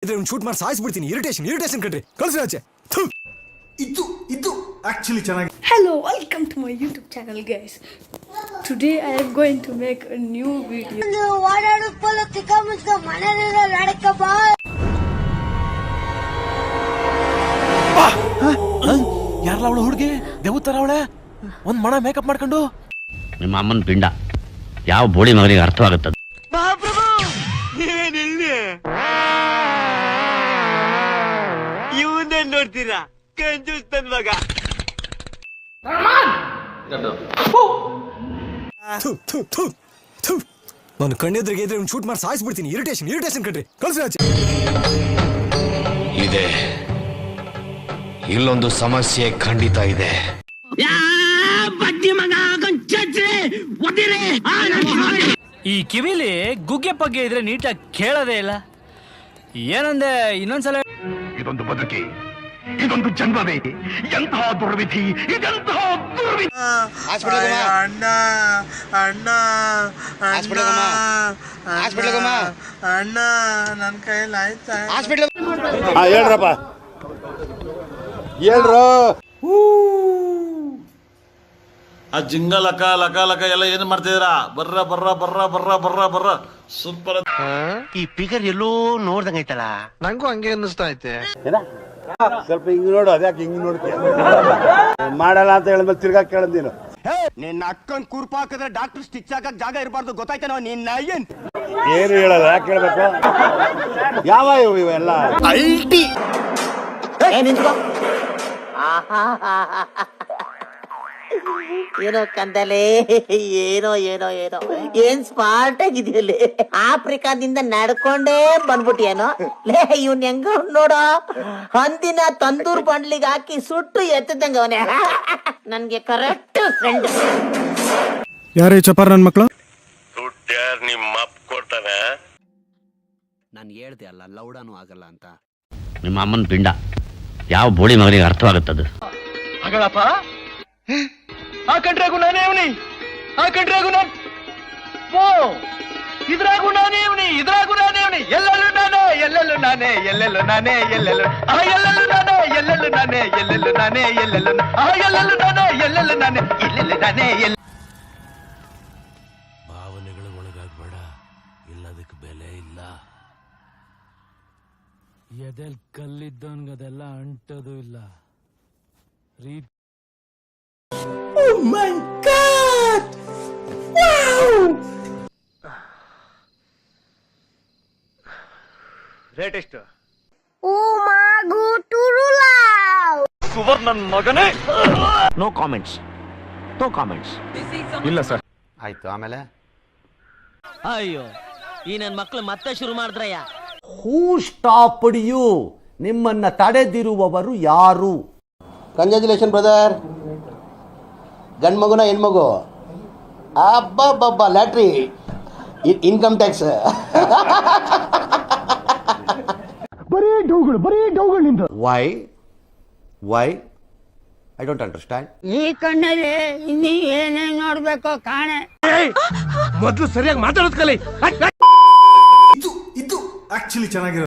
ಇದ್ರೆ ಶೂಟ್ ಮಾಡಿ ಸಾಯಿಸ್ಬಿಡ್ತೀನಿ. ಇರಿಟೇಷನ್ ಕಣ್ರಿ, ಕಳ್ಸಿ ಆಚೆ. ಇದು ಆಕ್ಚುಲಿ ಚೆನ್ನಾಗಿ. Hello, welcome to my YouTube channel, guys. Today I am going to make a new video. ಯಾರಲ್ಲ ಅವಳು ಹುಡುಗಿ ದೇವತರ ಅವಳೆ ಒಂದ್ ಮಣ ಮೇಕಪ್ ಮಾಡ್ಕೊಂಡು. ನಿಮ್ಮ ಅಮ್ಮನ ಪಿಂಡ ಯಾವ ಬೋಳಿ ಮಗನಿಗೆ ಅರ್ಥವಾಗುತ್ತದೆ. ಇವನ್ನೇ ನೋಡ್ತೀರಾ ಕಂಜೂಸ್ತನ್ ಮಗ. ನಾನು ಕಣ್ಣೆದ್ರಿಗೆ ಇದ್ರೆ ಶೂಟ್ ಮಾಡಿ ಸಾಯಿಸ್ಬಿಡ್ತೀನಿ. ಇರಿಟೇಷನ್ ಕಣ್ರಿ, ಕಳ್ಸಿ ಆಚೆ. ಇದೆ ಇಲ್ಲೊಂದು ಸಮಸ್ಯೆ ಖಂಡಿತ ಇದೆ. ಈ ಕಿವಿಲಿ ಗುಗ್ಗೆ ಪಗ್ಗೆ ಇದ್ರೆ ನೀಟಾಗಿ ಕೇಳೋದೇ ಇಲ್ಲ. ಏನಂದೆ ಇನ್ನೊಂದ್ಸಲ. ಇದೊಂದು ಬದುಕಿ, ಇದೊಂದು ಜನ್ಮವೇ, ಎಂತಹ ದುರ್ವಿಧಿ, ಇದೆಂತಹ ದುರ್ವಿಧಿ. ಅಣ್ಣ ನನ್ನ ಕೈಯಲ್ಲಿ ಆಯ್ತಾ? ಹೇಳ್ರಪ್ಪ, ಹೇಳ್ರು. ಆ ಜಿಂಗ ಲಕ ಲಕ ಲಕ ಎಲ್ಲ ಏನ್ ಮಾಡ್ತಿದ್ದೀರಾ? ಬರ್ರ ಸೂಪರ್. ಈ ಫಿಗರ್ ಎಲ್ಲೋ ನೋಡ್ದಂಗೈತಲ್ಲ. ನಂಗೂ ಹಂಗೆ ಅನ್ನಿಸ್ತಾ ಐತೆ. ಸ್ವಲ್ಪ ಹಿಂಗ್ ನೋಡು, ಅದ್ಯಾಕೆ ಹಿಂಗ್ ನೋಡ್ತೀಯ? ಮಾಡಲ್ಲ ಅಂತ ಹೇಳಿದ್ಮೇಲೆ ತಿರ್ಗಾ ಕೇಳದ್ ನೀನು. ನಿನ್ನ ಅಕ್ಕನ್ ಕುರ್ಪ ಹಾಕಿದ್ರೆ ಡಾಕ್ಟರ್ ಸ್ಟಿಚ್ ಹಾಕಕ್ ಜಾಗ ಇರಬಾರ್ದು, ಗೊತ್ತಾಯ್ತೇನೋ? ನಿನ್ನ ಏನು ಹೇಳಲ್ಲ, ಯಾಕೆ ಕೇಳ್ಬೇಕು? ಯಾವ ಇವೆಲ್ಲ ಅಲ್ಟಿ ಏನೋ ಕಂದಲೆ, ಏನೋ ಏನೋ ಏನೋ ಏನ್ ಸ್ಮಾರ್ಟ್ ಆಗಿದೆಯಲ್ಲಿ. ಆಫ್ರಿಕಾದಿಂದ ನಡ್ಕೊಂಡೇ ಬಂದ್ಬಿಟ್ಟಿಯೇನೋ ಲೇ. ಇವ್ನ ಹೆಂಗ ನೋಡೋ, ಹಂದಿನ ತಂದೂರ್ ಬಂಡ್ಲಿಗೆ ಹಾಕಿ ಸುಟ್ಟು ಎತ್ತದಂಗ ಅವನೇ. ನನ್ಗೆ ಕರೆಕ್ಟ್ ಫ್ರೆಂಡ್. ಯಾರೇ ಚಪಾರ್ ನನ್ ಮಕ್ಳು? ದುಡ್ಡ್ಯಾರ್ ನಿಮ್ಮ ಅಪ್ಪ ಕೊಡ್ತಾನೆ. ನಾನು ಹೇಳ್ದೆ ಅಲ್ಲ, ಲೌಡಾನು ಆಗಲ್ಲ ಅಂತ. ನಿಮ್ಮ ಅಮ್ಮನ ಪಿಂಡ ಯಾವ ಬೋಳಿ ಮಗನಿಗೆ ಅರ್ಥವಾಗುತ್ತದೆ. ಹಾಗಳಪ್ಪ, ಆ ಕಂಡ್ರಾಗು ನಾನೇ ಅವನಿ, ಆ ಕಂಡ್ರಾಗು ನಾನು, ಇದ್ರಾಗು ನಾನೇ ಅವನಿ, ಇದ್ರಾಗು ನಾನೇ ಅವನಿ, ಎಲ್ಲೆಲ್ಲೂ ನಾನೇ, ಎಲ್ಲೆಲ್ಲೂ ನಾನೇ, ಎಲ್ಲೆಲ್ಲೂ ನಾನೇ, ಎಲ್ಲೆಲ್ಲೂ ಎಲ್ಲೆಲ್ಲೂ ನಾನೇ, ಎಲ್ಲೆಲ್ಲೂ ನಾನೇ, ಎಲ್ಲೆಲ್ಲೂ ನಾನೇ, ಎಲ್ಲೆಲ್ಲೂ ಎಲ್ಲೆಲ್ಲೂ ನಾನೇ, ಎಲ್ಲೆಲ್ಲೂ ನಾನೇ, ಎಲ್ಲೆಲ್ಲೂ ನಾನೇ. ಭಾವನೆಗಳು ಒಳಗಾಗ್ಬೇಡ, ಇಲ್ಲದಕ್ಕೆ ಬೆಲೆ ಇಲ್ಲ. ಎದೆಲ್ ಕಲ್ಲಿದ್ದವನ್ಗದೆಲ್ಲ ಅಂಟೋದು ಇಲ್ಲ. Oh my God! Wow! Rate ಎಷ್ಟು? ಸುವರ್ಣನ್ ಮಗನೇ. No comments. ಇಲ್ಲ ಸರ್. ಆಯ್ತು, ಆಮೇಲೆ ಅಯ್ಯೋ, ಈ ನನ್ ಮಕ್ಳು ಮತ್ತೆ ಶುರು ಮಾಡಿದ್ರಯ್ಯ. ಹೂ ಸ್ಟಾಪ್ಡ್ ಯು? ನಿಮ್ಮನ್ನ ತಡೆದಿರುವವರು ಯಾರು? Congratulation brother. ಗಂಡು ಮಗುನ ಹೆಣ್ಮಗು? ಅಬ್ಬಬ್ಬಬ್ಬ, ಲ್ಯಾಟ್ರಿ, ಇನ್ಕಮ್ ಟ್ಯಾಕ್ಸ್. ಬರೀ ಡೌಗಳು ನಿಂದು. Why I don't understand. ಈ ಕಣ್ಣಲ್ಲಿ ಇನ್ನೀ ಏನೇನ್ ನೋಡ್ಬೇಕೋ ಕಾಣೆ. ಮೊದ್ಲು ಸರಿಯಾಗಿ ಮಾತಾಡೋದ್ ಕಲಿ. ಇದು ಆಕ್ಚುಲಿ ಚೆನ್ನಾಗಿರೋ.